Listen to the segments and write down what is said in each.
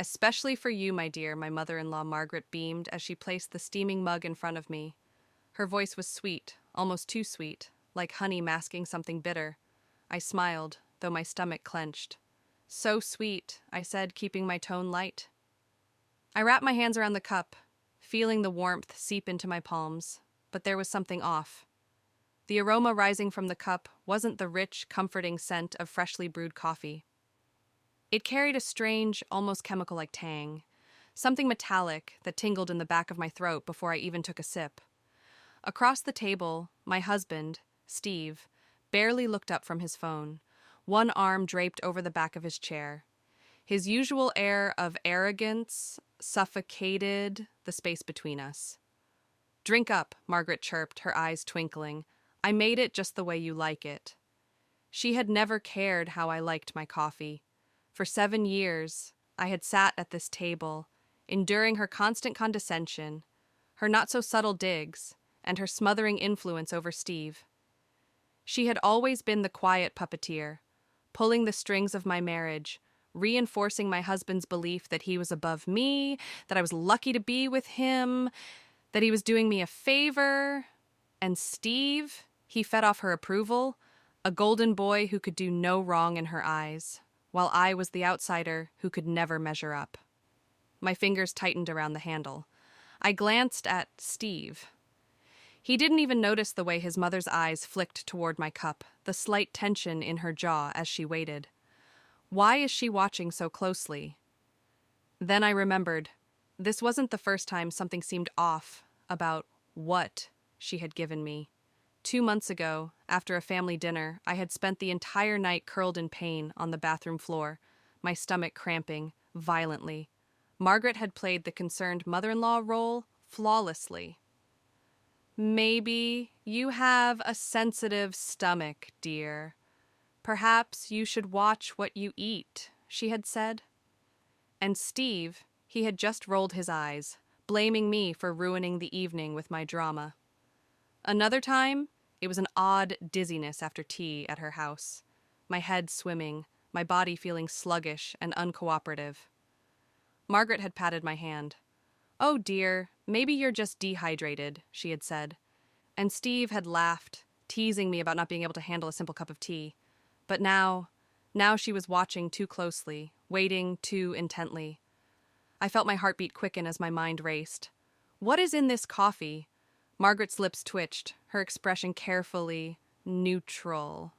Especially for you, my dear, my mother-in-law Margaret beamed as she placed the steaming mug in front of me. Her voice was sweet, almost too sweet, like honey masking something bitter. I smiled, though my stomach clenched. So sweet, I said, keeping my tone light. I wrapped my hands around the cup, feeling the warmth seep into my palms, but there was something off. The aroma rising from the cup wasn't the rich, comforting scent of freshly brewed coffee. It carried a strange, almost chemical-like tang, something metallic that tingled in the back of my throat before I even took a sip. Across the table, my husband, Steve, barely looked up from his phone, one arm draped over the back of his chair. His usual air of arrogance suffocated the space between us. "Drink up," Margaret chirped, her eyes twinkling. "I made it just the way you like it." She had never cared how I liked my coffee. For 7 years, I had sat at this table, enduring her constant condescension, her not-so-subtle digs, and her smothering influence over Steve. She had always been the quiet puppeteer, pulling the strings of my marriage, reinforcing my husband's belief that he was above me, that I was lucky to be with him, that he was doing me a favor. And Steve, he fed off her approval, a golden boy who could do no wrong in her eyes, while I was the outsider who could never measure up. My fingers tightened around the handle. I glanced at Steve. He didn't even notice the way his mother's eyes flicked toward my cup, the slight tension in her jaw as she waited. Why is she watching so closely? Then I remembered. This wasn't the first time something seemed off about what she had given me. 2 months ago, after a family dinner, I had spent the entire night curled in pain on the bathroom floor, my stomach cramping violently. Margaret had played the concerned mother-in-law role flawlessly. "Maybe you have a sensitive stomach, dear. Perhaps you should watch what you eat," she had said. And Steve, he had just rolled his eyes, blaming me for ruining the evening with my drama. Another time, it was an odd dizziness after tea at her house, my head swimming, my body feeling sluggish and uncooperative. Margaret had patted my hand. "Oh dear, maybe you're just dehydrated," she had said. And Steve had laughed, teasing me about not being able to handle a simple cup of tea. But now she was watching too closely, waiting too intently. I felt my heartbeat quicken as my mind raced. "What is in this coffee?" Margaret's lips twitched, her expression carefully neutral.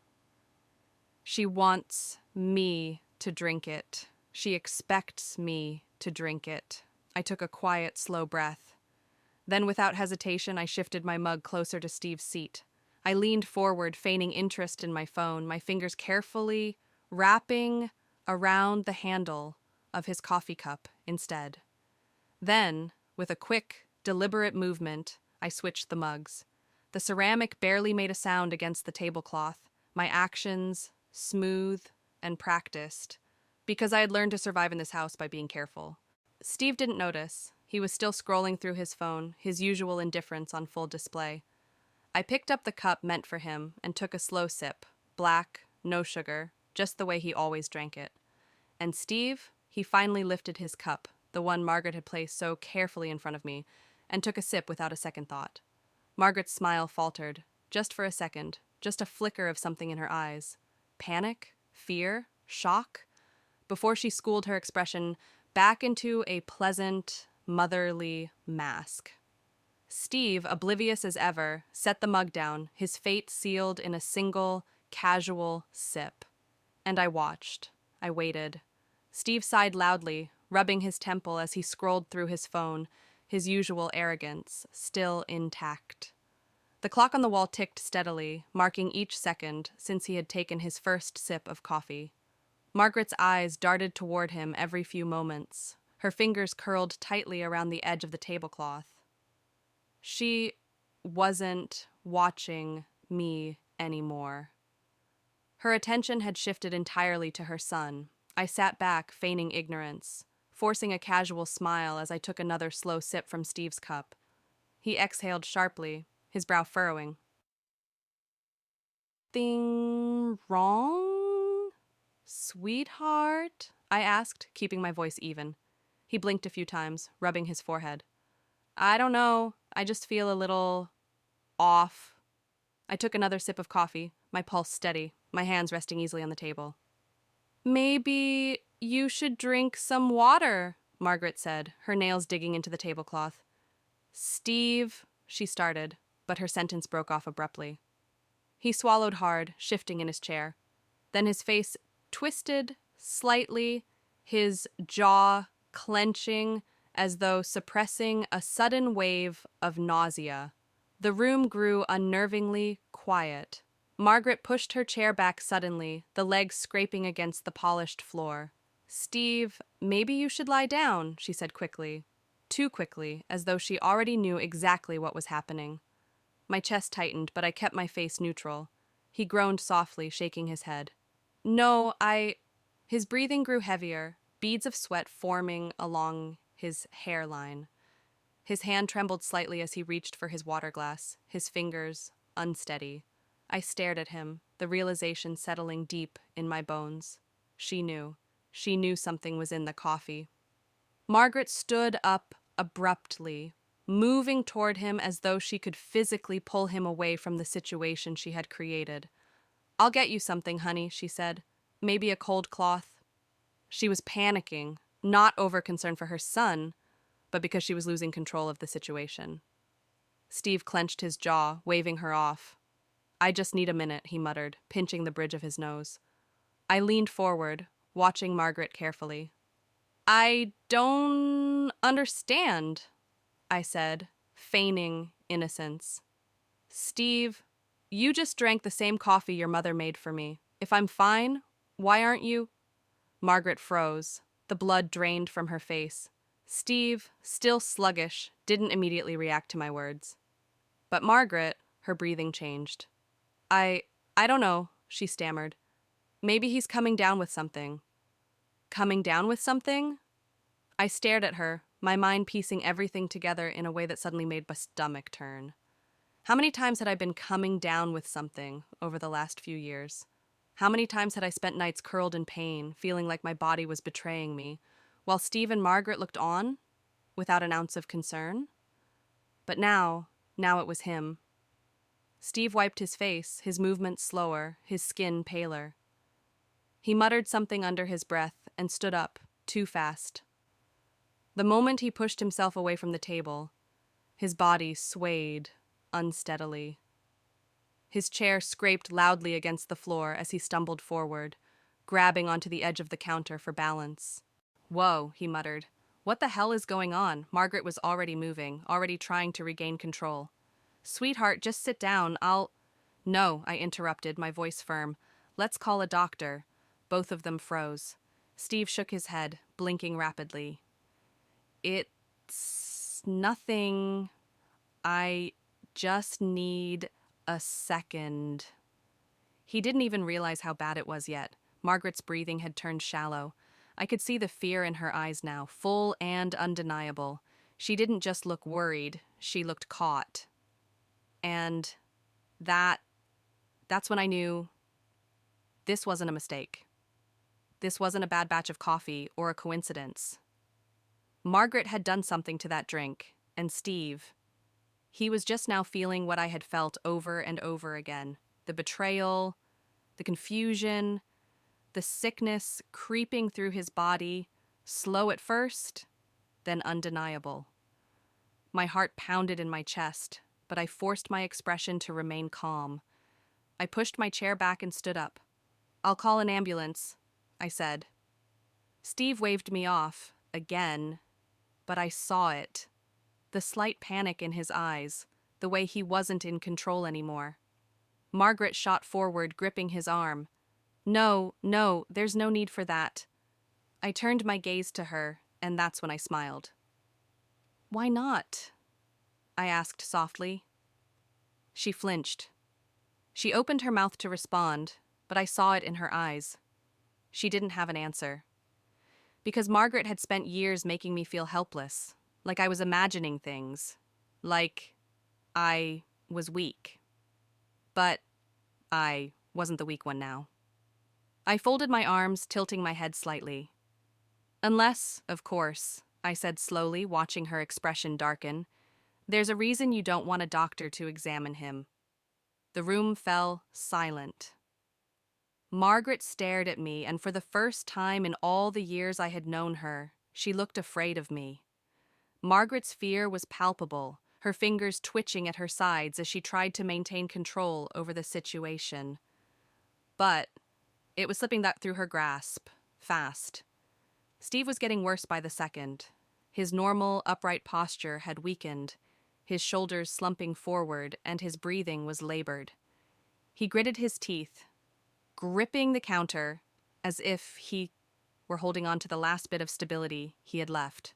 "She wants me to drink it. She expects me to drink it." I took a quiet, slow breath. Then, without hesitation, I shifted my mug closer to Steve's seat. I leaned forward, feigning interest in my phone, my fingers carefully wrapping around the handle of his coffee cup instead. Then, with a quick, deliberate movement, I switched the mugs. The ceramic barely made a sound against the tablecloth, my actions smooth and practiced, because I had learned to survive in this house by being careful. Steve didn't notice. He was still scrolling through his phone, his usual indifference on full display. I picked up the cup meant for him and took a slow sip, black, no sugar, just the way he always drank it. And Steve, he finally lifted his cup, the one Margaret had placed so carefully in front of me, and took a sip without a second thought. Margaret's smile faltered, just for a second, just a flicker of something in her eyes. Panic? Fear? Shock? Before she schooled her expression back into a pleasant, motherly mask. Steve, oblivious as ever, set the mug down, his fate sealed in a single, casual sip. And I watched. I waited. Steve sighed loudly, rubbing his temple as he scrolled through his phone, his usual arrogance still intact. The clock on the wall ticked steadily, marking each second since he had taken his first sip of coffee. Margaret's eyes darted toward him every few moments, her fingers curled tightly around the edge of the tablecloth. She wasn't watching me anymore. Her attention had shifted entirely to her son. I sat back, feigning ignorance, forcing a casual smile as I took another slow sip from Steve's cup. He exhaled sharply, his brow furrowing. "Thing wrong, sweetheart?" I asked, keeping my voice even. He blinked a few times, rubbing his forehead. I don't know. I just feel a little off. I took another sip of coffee, my pulse steady, my hands resting easily on the table. Maybe you should drink some water, Margaret said, her nails digging into the tablecloth. Steve, she started, but her sentence broke off abruptly. He swallowed hard, shifting in his chair. Then his face twisted slightly, his jaw clenching as though suppressing a sudden wave of nausea. The room grew unnervingly quiet. Margaret pushed her chair back suddenly, the legs scraping against the polished floor. Steve, maybe you should lie down, she said quickly. Too quickly, as though she already knew exactly what was happening. My chest tightened, but I kept my face neutral. He groaned softly, shaking his head. No, His breathing grew heavier, beads of sweat forming along his hairline. His hand trembled slightly as he reached for his water glass, his fingers unsteady. I stared at him, the realization settling deep in my bones. She knew. She knew something was in the coffee. Margaret stood up abruptly, moving toward him as though she could physically pull him away from the situation she had created. I'll get you something, honey, she said. Maybe a cold cloth. She was panicking, not over concern for her son, but because she was losing control of the situation. Steve clenched his jaw, waving her off. I just need a minute, he muttered, pinching the bridge of his nose. I leaned forward, watching Margaret carefully. I don't understand, I said, feigning innocence. Steve, you just drank the same coffee your mother made for me. If I'm fine, why aren't you? Margaret froze. The blood drained from her face. Steve, still sluggish, didn't immediately react to my words. But Margaret, her breathing changed. I don't know, she stammered. Maybe he's coming down with something. Coming down with something? I stared at her, my mind piecing everything together in a way that suddenly made my stomach turn. How many times had I been coming down with something over the last few years? How many times had I spent nights curled in pain, feeling like my body was betraying me, while Steve and Margaret looked on, without an ounce of concern? But now it was him. Steve wiped his face, his movements slower, his skin paler. He muttered something under his breath and stood up, too fast. The moment he pushed himself away from the table, his body swayed unsteadily. His chair scraped loudly against the floor as he stumbled forward, grabbing onto the edge of the counter for balance. Whoa, he muttered. What the hell is going on? Margaret was already moving, already trying to regain control. Sweetheart, just sit down. No, I interrupted, my voice firm. Let's call a doctor. Both of them froze. Steve shook his head, blinking rapidly. It's nothing. I just need a second. He didn't even realize how bad it was yet. Margaret's breathing had turned shallow. I could see the fear in her eyes now, full and undeniable. She didn't just look worried, she looked caught. And that's when I knew this wasn't a mistake. This wasn't a bad batch of coffee or a coincidence. Margaret had done something to that drink, and Steve, he was just now feeling what I had felt over and over again. The betrayal, the confusion, the sickness creeping through his body, slow at first, then undeniable. My heart pounded in my chest, but I forced my expression to remain calm. I pushed my chair back and stood up. I'll call an ambulance, I said. Steve waved me off, again, but I saw it. The slight panic in his eyes, the way he wasn't in control anymore. Margaret shot forward, gripping his arm. No, there's no need for that. I turned my gaze to her, and that's when I smiled. Why not? I asked softly. She flinched. She opened her mouth to respond, but I saw it in her eyes. She didn't have an answer. Because Margaret had spent years making me feel helpless, like I was imagining things, like I was weak. But I wasn't the weak one now. I folded my arms, tilting my head slightly. Unless, of course, I said slowly, watching her expression darken. There's a reason you don't want a doctor to examine him. The room fell silent. Margaret stared at me, and for the first time in all the years I had known her, she looked afraid of me. Margaret's fear was palpable, her fingers twitching at her sides as she tried to maintain control over the situation. But it was slipping that through her grasp, fast. Steve was getting worse by the second. His normal, upright posture had weakened, his shoulders slumping forward, and his breathing was labored. He gritted his teeth, gripping the counter as if he were holding on to the last bit of stability he had left.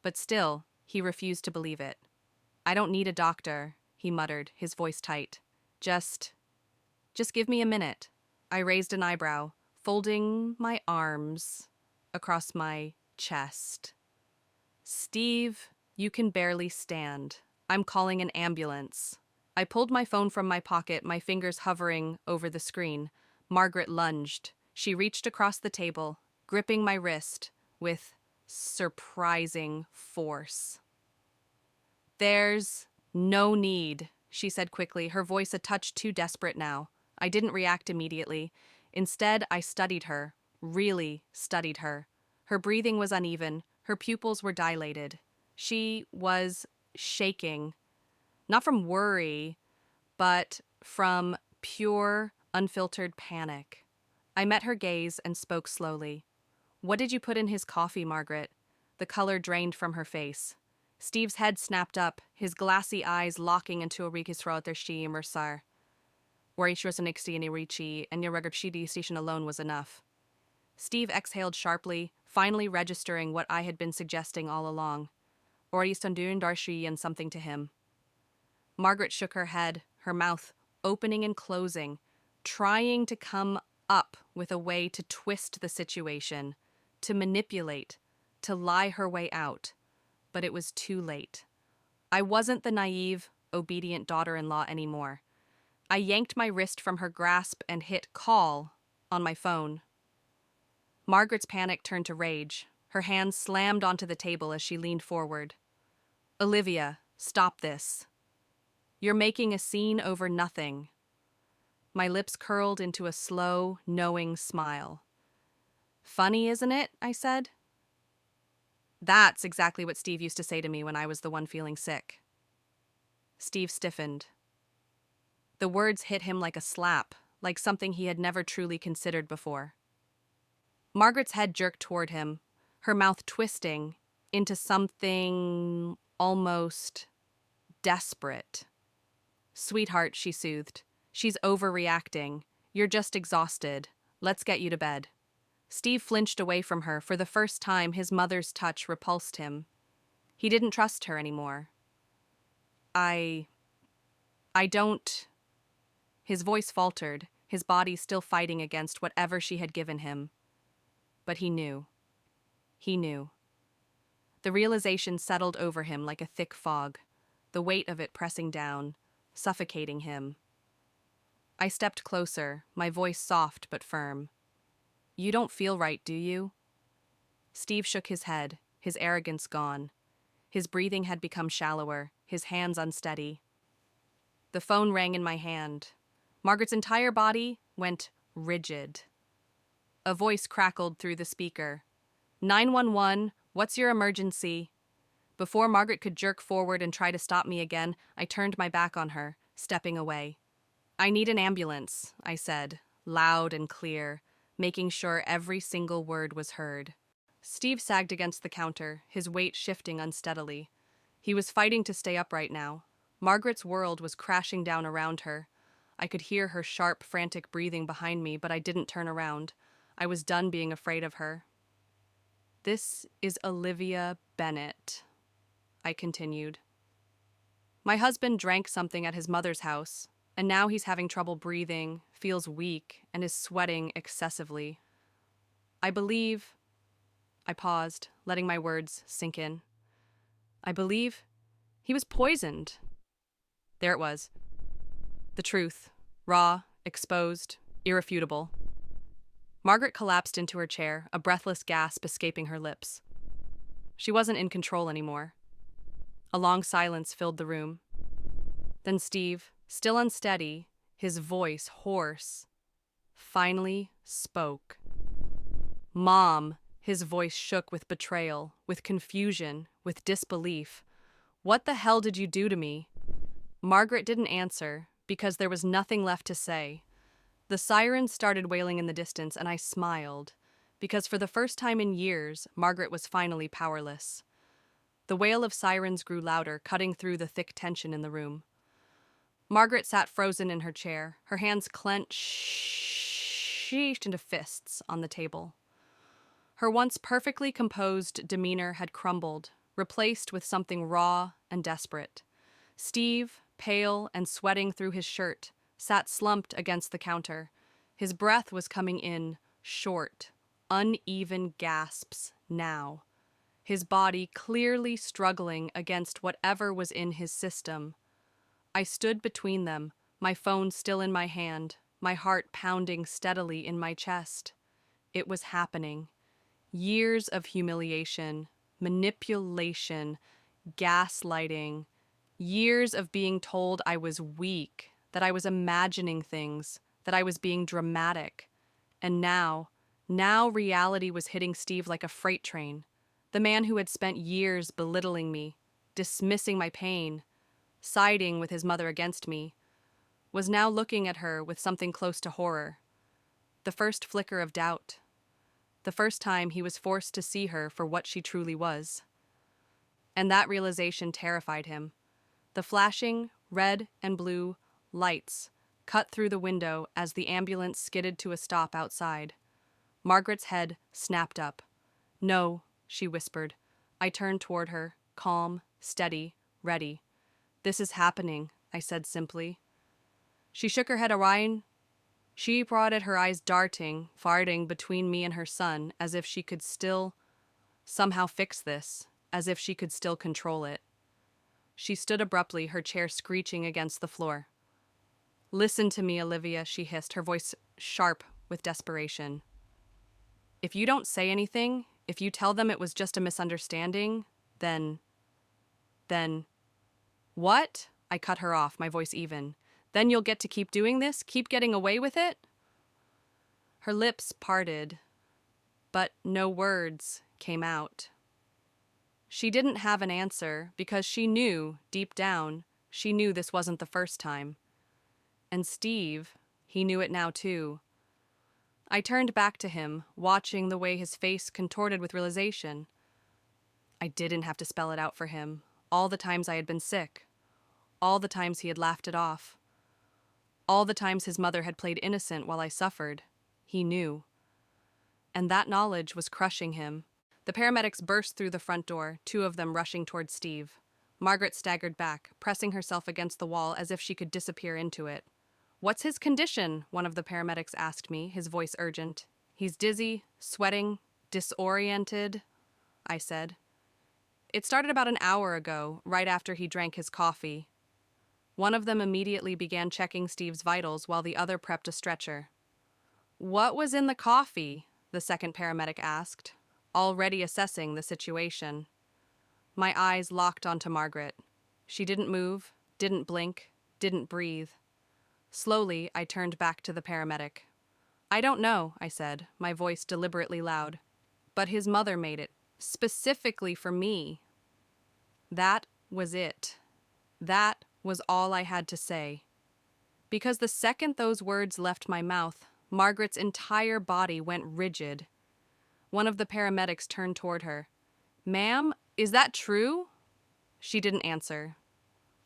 But still, he refused to believe it. "I don't need a doctor," he muttered, his voice tight. Just give me a minute." I raised an eyebrow, folding my arms across my chest. "Steve, you can barely stand. I'm calling an ambulance." I pulled my phone from my pocket, my fingers hovering over the screen. Margaret lunged. She reached across the table, gripping my wrist with surprising force. "There's no need," she said quickly, her voice a touch too desperate now. I didn't react immediately. Instead, I studied her, really studied her. Her breathing was uneven, her pupils were dilated. She was shaking, not from worry, but from pure, unfiltered panic. I met her gaze and spoke slowly. "What did you put in his coffee, Margaret?" The color drained from her face. Steve's head snapped up, his glassy eyes locking into a rikisroatershi immersar. Richi and your station alone was enough. Steve exhaled sharply, finally registering what I had been suggesting all along. Darshi and something to him. Margaret shook her head, her mouth opening and closing, trying to come up with a way to twist the situation, to manipulate, to lie her way out. But it was too late. I wasn't the naive, obedient daughter-in-law anymore. I yanked my wrist from her grasp and hit call on my phone. Margaret's panic turned to rage. Her hands slammed onto the table as she leaned forward. "Olivia, stop this. You're making a scene over nothing." My lips curled into a slow, knowing smile. "Funny, isn't it?" I said. That's exactly what Steve used to say to me when I was the one feeling sick. Steve stiffened. The words hit him like a slap, like something he had never truly considered before. Margaret's head jerked toward him, her mouth twisting into something almost desperate. "Sweetheart," she soothed. "She's overreacting. You're just exhausted. Let's get you to bed." Steve flinched away from her. For the first time, his mother's touch repulsed him. He didn't trust her anymore. I don't... His voice faltered, his body still fighting against whatever she had given him. But he knew. He knew. The realization settled over him like a thick fog, the weight of it pressing down, suffocating him. I stepped closer, my voice soft but firm. "You don't feel right, do you?" Steve shook his head, his arrogance gone. His breathing had become shallower, his hands unsteady. The phone rang in my hand. Margaret's entire body went rigid. A voice crackled through the speaker. 911, what's your emergency?" Before Margaret could jerk forward and try to stop me again, I turned my back on her, stepping away. "I need an ambulance," I said, loud and clear, making sure every single word was heard. Steve sagged against the counter, his weight shifting unsteadily. He was fighting to stay upright now. Margaret's world was crashing down around her. I could hear her sharp, frantic breathing behind me, but I didn't turn around. I was done being afraid of her. "This is Olivia Bennett," I continued. "My husband drank something at his mother's house, and now he's having trouble breathing, feels weak, and is sweating excessively. I believe..." I paused, letting my words sink in. "I believe he was poisoned." There it was. The truth, raw, exposed, irrefutable. Margaret collapsed into her chair, a breathless gasp escaping her lips. She wasn't in control anymore. A long silence filled the room. Then Steve, still unsteady, his voice hoarse, finally spoke. "Mom," his voice shook with betrayal, with confusion, with disbelief. "What the hell did you do to me?" Margaret didn't answer, because there was nothing left to say. The sirens started wailing in the distance, and I smiled, because for the first time in years, Margaret was finally powerless. The wail of sirens grew louder, cutting through the thick tension in the room. Margaret sat frozen in her chair, her hands clenched into fists on the table. Her once perfectly composed demeanor had crumbled, replaced with something raw and desperate. Steve, pale and sweating through his shirt, sat slumped against the counter. His breath was coming in short, uneven gasps now, his body clearly struggling against whatever was in his system. I stood between them, my phone still in my hand, my heart pounding steadily in my chest. It was happening. Years of humiliation, manipulation, gaslighting, years of being told I was weak, that I was imagining things, that I was being dramatic. And now reality was hitting Steve like a freight train. The man who had spent years belittling me, dismissing my pain, siding with his mother against me, was now looking at her with something close to horror. The first flicker of doubt. The first time he was forced to see her for what she truly was. And that realization terrified him. The flashing red and blue lights cut through the window as the ambulance skidded to a stop outside. Margaret's head snapped up. "No," she whispered. I turned toward her, calm, steady, ready. "This is happening," I said simply. She shook her head awry. She prodded, her eyes farting between me and her son, as if she could still somehow fix this, as if she could still control it. She stood abruptly, her chair screeching against the floor. "Listen to me, Olivia," she hissed, her voice sharp with desperation. "If you don't say anything, if you tell them it was just a misunderstanding, then... What?" I cut her off, my voice even. "Then you'll get to keep doing this? Keep getting away with it?" Her lips parted, but no words came out. She didn't have an answer because she knew, deep down, she knew this wasn't the first time. And Steve, he knew it now too. I turned back to him, watching the way his face contorted with realization. I didn't have to spell it out for him. All the times I had been sick. All the times he had laughed it off. All the times his mother had played innocent while I suffered. He knew. And that knowledge was crushing him. The paramedics burst through the front door, two of them rushing toward Steve. Margaret staggered back, pressing herself against the wall as if she could disappear into it. "What's his condition?" one of the paramedics asked me, his voice urgent. "He's dizzy, sweating, disoriented," I said. "It started about an hour ago, right after he drank his coffee." One of them immediately began checking Steve's vitals while the other prepped a stretcher. "What was in the coffee?" the second paramedic asked, already assessing the situation. My eyes locked onto Margaret. She didn't move, didn't blink, didn't breathe. Slowly, I turned back to the paramedic. "I don't know," I said, my voice deliberately loud. "But his mother made it, specifically for me." That was it. That was all I had to say. Because the second those words left my mouth, Margaret's entire body went rigid. One of the paramedics turned toward her. "Ma'am, is that true?" She didn't answer.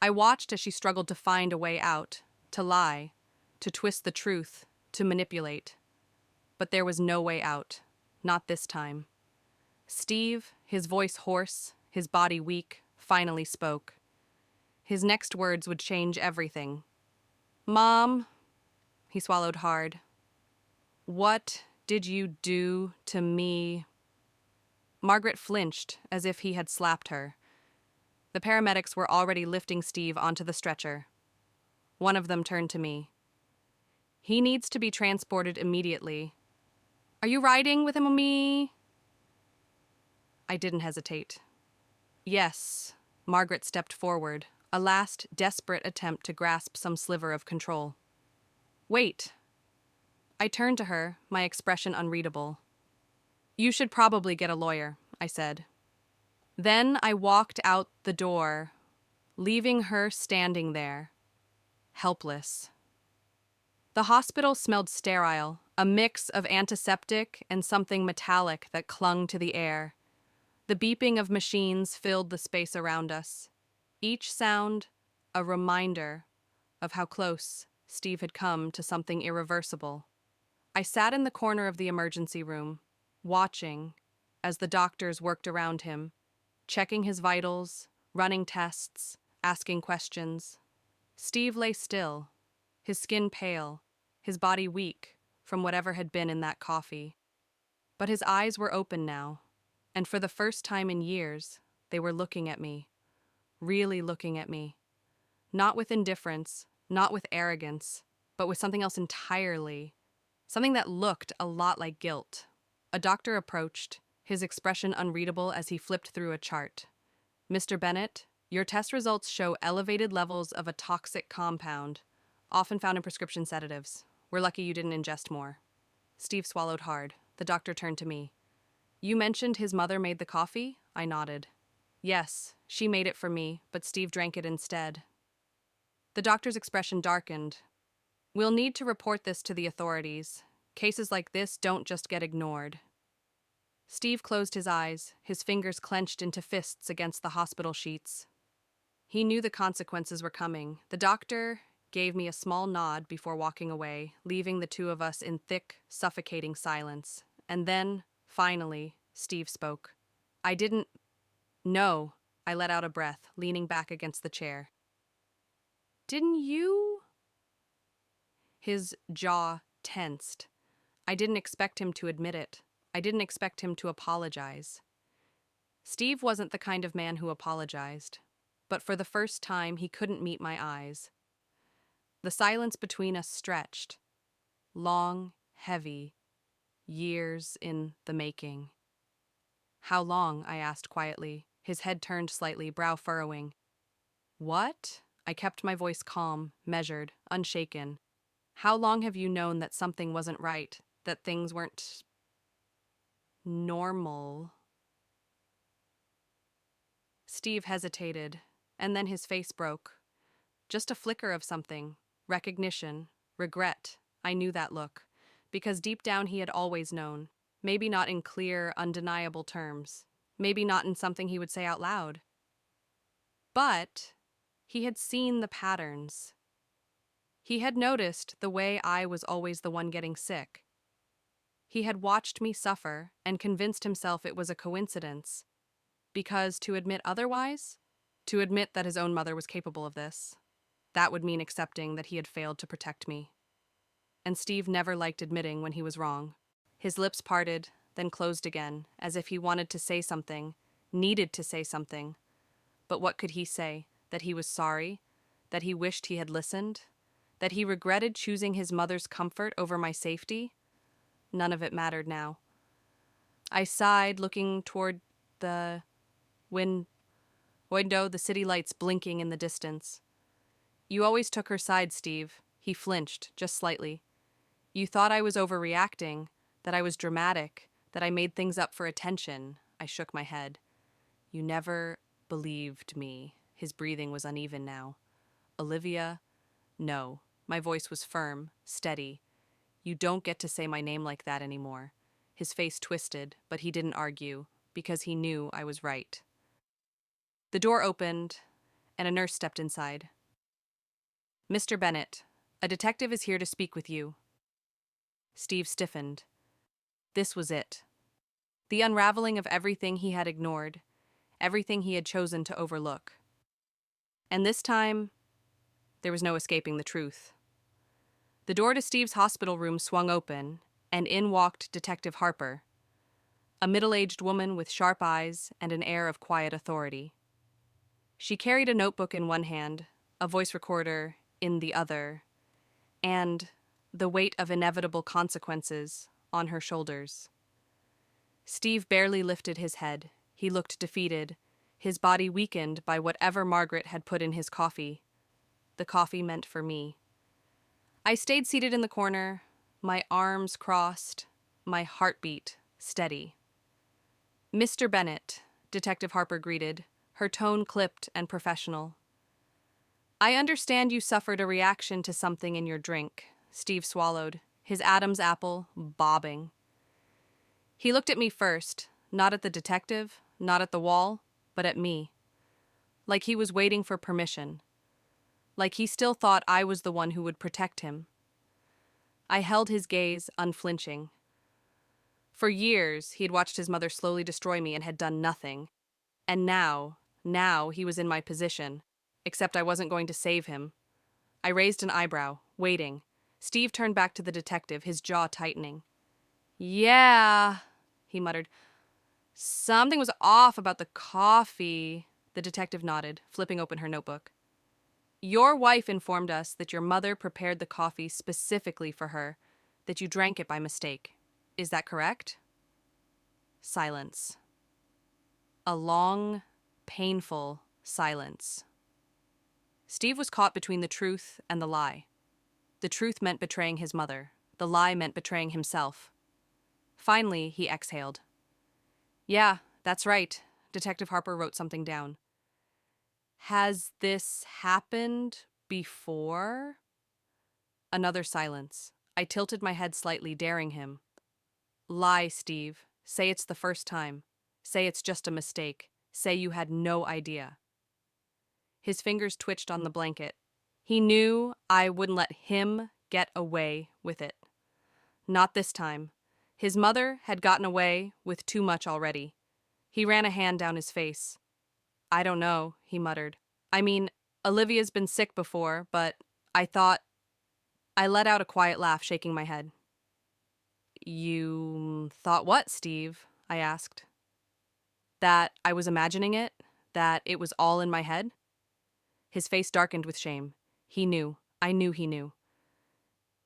I watched as she struggled to find a way out, to lie, to twist the truth, to manipulate. But there was no way out. Not this time. Steve, his voice hoarse, his body weak, finally spoke. His next words would change everything. "Mom," he swallowed hard. "What did you do to me?" Margaret flinched as if he had slapped her. The paramedics were already lifting Steve onto the stretcher. One of them turned to me. "He needs to be transported immediately. Are you riding with him, me?" I didn't hesitate. Yes, Margaret stepped forward, a last desperate attempt to grasp some sliver of control. Wait. I turned to her, my expression unreadable. You should probably get a lawyer, I said. Then I walked out the door, leaving her standing there, helpless. The hospital smelled sterile, a mix of antiseptic and something metallic that clung to the air. The beeping of machines filled the space around us, each sound a reminder of how close Steve had come to something irreversible. I sat in the corner of the emergency room, watching as the doctors worked around him, checking his vitals, running tests, asking questions. Steve lay still, his skin pale, his body weak from whatever had been in that coffee. But his eyes were open now, and for the first time in years, they were looking at me, really looking at me. Not with indifference, not with arrogance, but with something else entirely. Something that looked a lot like guilt. A doctor approached, his expression unreadable as he flipped through a chart. Mr. Bennett, your test results show elevated levels of a toxic compound, often found in prescription sedatives. We're lucky you didn't ingest more. Steve swallowed hard. The doctor turned to me. You mentioned his mother made the coffee? I nodded. Yes, she made it for me, but Steve drank it instead. The doctor's expression darkened. We'll need to report this to the authorities. Cases like this don't just get ignored. Steve closed his eyes, his fingers clenched into fists against the hospital sheets. He knew the consequences were coming. The doctor gave me a small nod before walking away, leaving the two of us in thick, suffocating silence. And then, finally, Steve spoke. I didn't... No, I let out a breath, leaning back against the chair. Didn't you? His jaw tensed. I didn't expect him to admit it. I didn't expect him to apologize. Steve wasn't the kind of man who apologized, but for the first time he couldn't meet my eyes. The silence between us stretched, long, heavy, years in the making. How long? I asked quietly, his head turned slightly, brow furrowing. What? I kept my voice calm, measured, unshaken. How long have you known that something wasn't right, that things weren't normal? Steve hesitated, and then his face broke. Just a flicker of something, recognition, regret. I knew that look, because deep down he had always known, maybe not in clear, undeniable terms, maybe not in something he would say out loud. But he had seen the patterns. He had noticed the way I was always the one getting sick. He had watched me suffer and convinced himself it was a coincidence, because to admit otherwise, to admit that his own mother was capable of this, that would mean accepting that he had failed to protect me. And Steve never liked admitting when he was wrong. His lips parted, then closed again, as if he wanted to say something, needed to say something. But what could he say? That he was sorry? That he wished he had listened? That he regretted choosing his mother's comfort over my safety? None of it mattered now. I sighed, looking toward the window, the city lights blinking in the distance. You always took her side, Steve. He flinched, just slightly. You thought I was overreacting, that I was dramatic, that I made things up for attention. I shook my head. You never believed me. His breathing was uneven now. Olivia, no. My voice was firm, steady. You don't get to say my name like that anymore. His face twisted, but he didn't argue, because he knew I was right. The door opened, and a nurse stepped inside. Mr. Bennett, a detective is here to speak with you. Steve stiffened. This was it. The unraveling of everything he had ignored, everything he had chosen to overlook. And this time, there was no escaping the truth. The door to Steve's hospital room swung open, and in walked Detective Harper, a middle-aged woman with sharp eyes and an air of quiet authority. She carried a notebook in one hand, a voice recorder in the other, and the weight of inevitable consequences on her shoulders. Steve barely lifted his head. He looked defeated, his body weakened by whatever Margaret had put in his coffee. The coffee meant for me. I stayed seated in the corner, my arms crossed, my heartbeat steady. "Mr. Bennet," Detective Harper greeted, her tone clipped and professional. "I understand you suffered a reaction to something in your drink." Steve swallowed, his Adam's apple bobbing. He looked at me first, not at the detective, not at the wall, but at me. Like he was waiting for permission. Like he still thought I was the one who would protect him. I held his gaze, unflinching. For years, he had watched his mother slowly destroy me and had done nothing. And now he was in my position, except I wasn't going to save him. I raised an eyebrow, waiting. Steve turned back to the detective, his jaw tightening. "Yeah," he muttered. "Something was off about the coffee." The detective nodded, flipping open her notebook. "Your wife informed us that your mother prepared the coffee specifically for her, that you drank it by mistake. Is that correct?" Silence. A long, painful silence. Steve was caught between the truth and the lie. The truth meant betraying his mother. The lie meant betraying himself. Finally, he exhaled. "Yeah, that's right." Detective Harper wrote something down. "Has this happened before?" Another silence. I tilted my head slightly, daring him. "Lie, Steve. Say it's the first time. Say it's just a mistake. Say you had no idea." His fingers twitched on the blanket. He knew I wouldn't let him get away with it. Not this time. His mother had gotten away with too much already. He ran a hand down his face. "I don't know," he muttered. "I mean, Olivia's been sick before, but I thought..." I let out a quiet laugh, shaking my head. "You thought what, Steve?" I asked. "That I was imagining it? That it was all in my head?" His face darkened with shame. He knew. I knew he knew.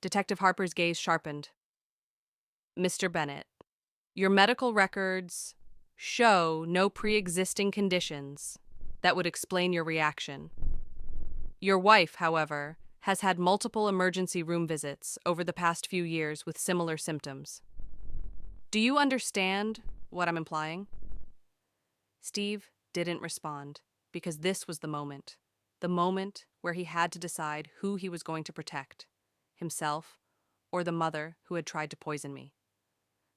Detective Harper's gaze sharpened. "Mr. Bennet, your medical records show no pre-existing conditions that would explain your reaction. Your wife, however, has had multiple emergency room visits over the past few years with similar symptoms. Do you understand what I'm implying?" Steve didn't respond, because this was the moment where he had to decide who he was going to protect, himself or the mother who had tried to poison me,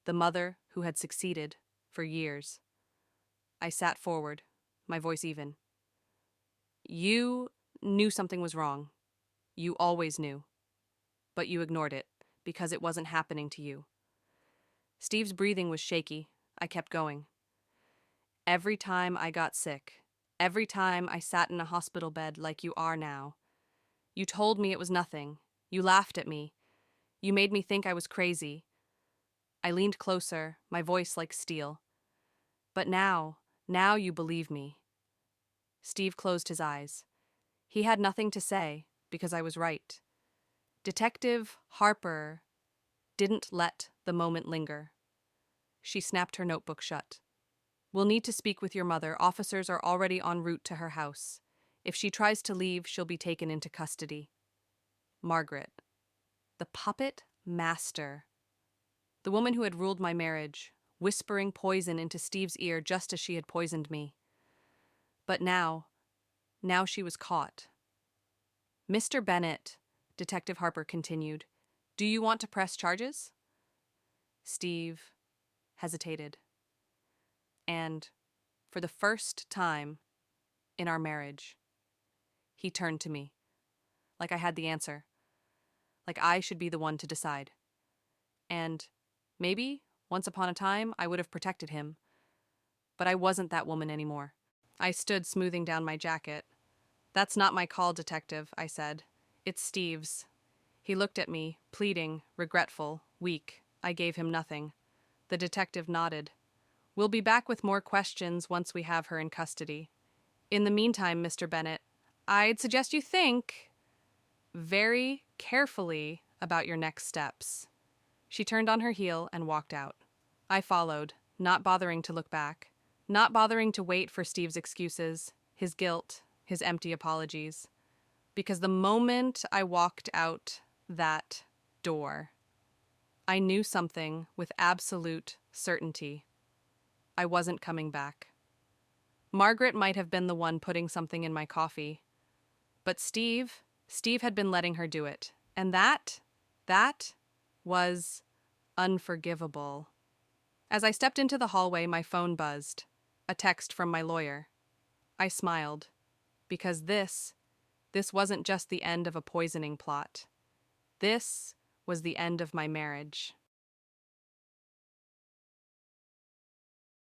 the mother who had succeeded for years. I sat forward, my voice even. "You knew something was wrong. You always knew. But you ignored it, because it wasn't happening to you." Steve's breathing was shaky. I kept going. "Every time I got sick, every time I sat in a hospital bed like you are now, you told me it was nothing. You laughed at me. You made me think I was crazy." I leaned closer, my voice like steel. "But now you believe me." Steve closed his eyes. He had nothing to say, because I was right. Detective Harper didn't let the moment linger. She snapped her notebook shut. "We'll need to speak with your mother. Officers are already en route to her house. If she tries to leave, she'll be taken into custody." Margaret. The puppet master. The woman who had ruled my marriage, whispering poison into Steve's ear just as she had poisoned me. But now she was caught. "Mr. Bennet," Detective Harper continued, "do you want to press charges?" Steve hesitated. And, for the first time in our marriage, he turned to me, like I had the answer, like I should be the one to decide. And maybe, once upon a time, I would have protected him. But I wasn't that woman anymore. I stood smoothing down my jacket. "That's not my call, detective," I said. "It's Steve's." He looked at me, pleading, regretful, weak. I gave him nothing. The detective nodded. "We'll be back with more questions once we have her in custody. In the meantime, Mr. Bennet, I'd suggest you think very carefully about your next steps." She turned on her heel and walked out. I followed, not bothering to look back. not bothering to wait for Steve's excuses, his guilt, his empty apologies. Because the moment I walked out that door, I knew something with absolute certainty. I wasn't coming back. Margaret might have been the one putting something in my coffee, but Steve had been letting her do it. And that was unforgivable. As I stepped into the hallway, my phone buzzed. A text from my lawyer. I smiled, because this wasn't just the end of a poisoning plot. This was the end of my marriage.